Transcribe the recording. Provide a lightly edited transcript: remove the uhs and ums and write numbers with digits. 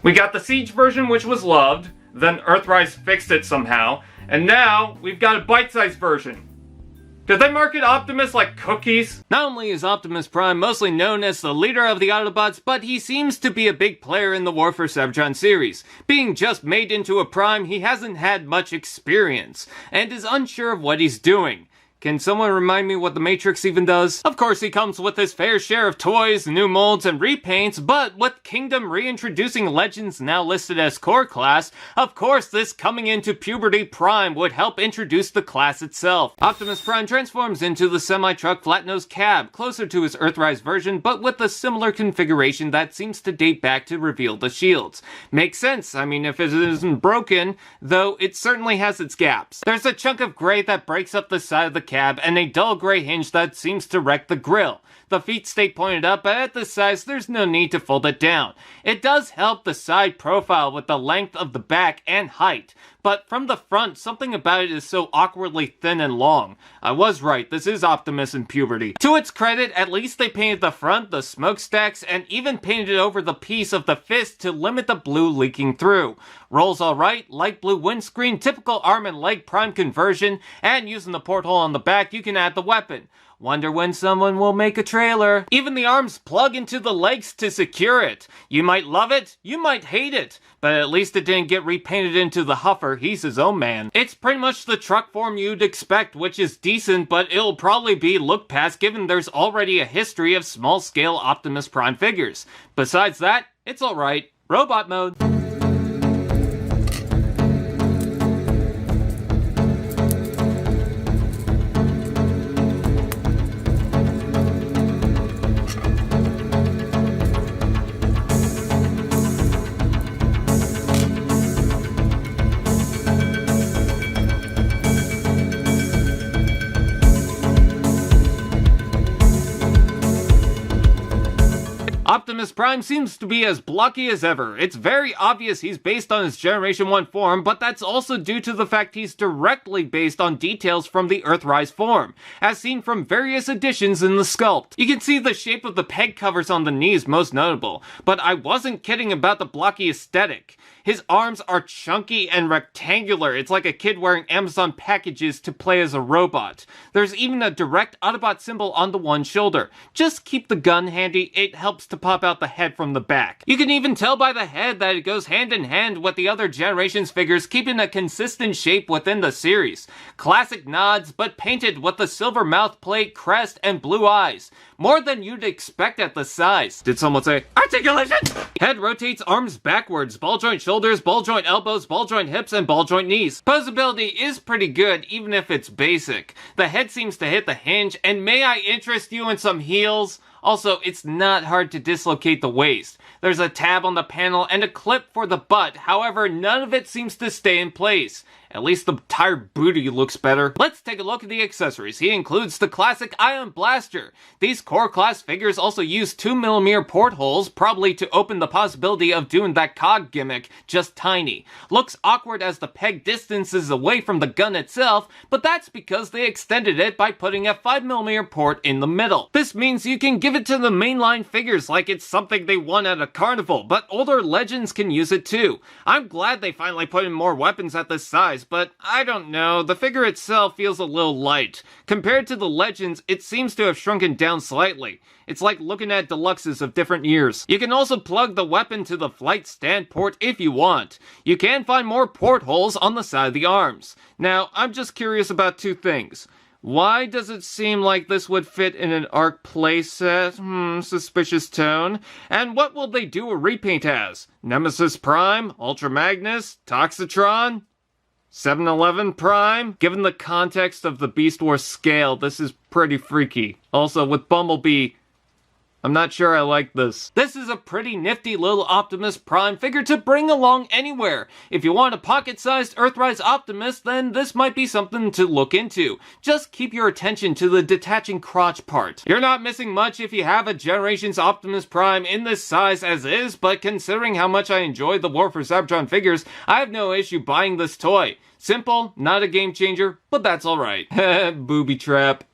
We got the Siege version, which was loved, then Earthrise fixed it somehow, and now we've got a bite-sized version. Did they market Optimus like cookies? Not only is Optimus Prime mostly known as the leader of the Autobots, but he seems to be a big player in the War for Cybertron series. Being just made into a Prime, he hasn't had much experience, and is unsure of what he's doing. Can someone remind me what the Matrix even does? Of course he comes with his fair share of toys, new molds, and repaints, but with Kingdom reintroducing Legends now listed as core class, of course this coming into puberty Prime would help introduce the class itself. Optimus Prime transforms into the semi-truck flat-nosed cab, closer to his Earthrise version, but with a similar configuration that seems to date back to reveal the shields. Makes sense, I mean if it isn't broken, though it certainly has its gaps. There's a chunk of gray that breaks up the side of the cab, and a dull gray hinge that seems to wreck the grille. The feet stay pointed up, but at this size there's no need to fold it down. It does help the side profile with the length of the back and height, but from the front, something about it is so awkwardly thin and long. I was right, this is Optimus in puberty. To its credit, at least they painted the front, the smokestacks, and even painted over the piece of the fist to limit the blue leaking through. Rolls alright, light blue windscreen, typical arm and leg Prime conversion, and using the porthole on the back you can add the weapon. Wonder when someone will make a trailer. Even the arms plug into the legs to secure it. You might love it, you might hate it, but at least it didn't get repainted into the huffer, he's his own man. It's pretty much the truck form you'd expect, which is decent, but it'll probably be looked past given there's already a history of small-scale Optimus Prime figures. Besides that, it's alright. Robot mode. Optimus Prime seems to be as blocky as ever. It's very obvious he's based on his Generation 1 form, but that's also due to the fact he's directly based on details from the Earthrise form, as seen from various additions in the sculpt. You can see the shape of the peg covers on the knees most notable, but I wasn't kidding about the blocky aesthetic. His arms are chunky and rectangular. It's like a kid wearing Amazon packages to play as a robot. There's even a direct Autobot symbol on the one shoulder. Just keep the gun handy, it helps to pop out the head from the back. You can even tell by the head that it goes hand in hand with the other generation's figures, keeping a consistent shape within the series. Classic nods, but painted with the silver mouth plate, crest, and blue eyes. More than you'd expect at the size. Did someone say, Articulation? Head rotates arms backwards, ball joint shoulders, ball joint elbows, ball joint hips, and ball joint knees. Posability is pretty good, even if it's basic. The head seems to hit the hinge, and may I interest you in some heels? Also, it's not hard to dislocate the waist. There's a tab on the panel and a clip for the butt, however, none of it seems to stay in place. At least the tired booty looks better. Let's take a look at the accessories. He includes the classic Ion Blaster. These core class figures also use 2mm portholes, probably to open the possibility of doing that cog gimmick, just tiny. Looks awkward as the peg distances away from the gun itself, but that's because they extended it by putting a 5mm port in the middle. This means you can give it to the mainline figures like it's something they won at a carnival, but older Legends can use it too. I'm glad they finally put in more weapons at this size, but I don't know, the figure itself feels a little light. Compared to the Legends, it seems to have shrunken down slightly. It's like looking at deluxes of different years. You can also plug the weapon to the flight stand port if you want. You can find more portholes on the side of the arms. Now, I'm just curious about two things. Why does it seem like this would fit in an ARC playset? Suspicious tone. And what will they do a repaint as? Nemesis Prime? Ultra Magnus? Toxitron? 7-Eleven Prime? Given the context of the Beast Wars scale, this is pretty freaky. Also, with Bumblebee, I'm not sure I like this. This is a pretty nifty little Optimus Prime figure to bring along anywhere. If you want a pocket-sized Earthrise Optimus, then this might be something to look into. Just keep your attention to the detaching crotch part. You're not missing much if you have a Generations Optimus Prime in this size as is, but considering how much I enjoy the War for Cybertron figures, I have no issue buying this toy. Simple, not a game changer, but that's alright. Booby trap.